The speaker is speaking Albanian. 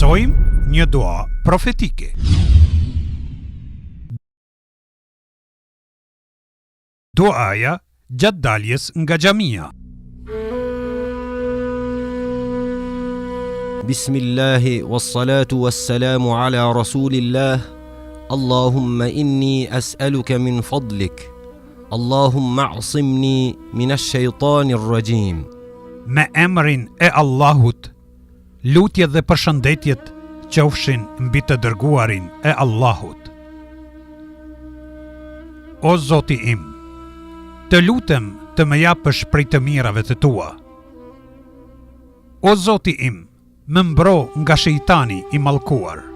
Mësojmë një dua profetike. Duaja gjatë daljes nga xhamia. Bismillahi wassalatu wassalamu ala rasulillah. Allahumma inni as'aluka min fadlik. Allahumma a'simni min ash-shaytanir rajim. Me emrin e Allahut, lutjet dhe përshëndetjet qofshin mbi të dërguarin e Allahut. O Zoti im, të lutem të më japësh prej të mirave të tua. O Zoti im, më mbro nga shejtani i mallkuar.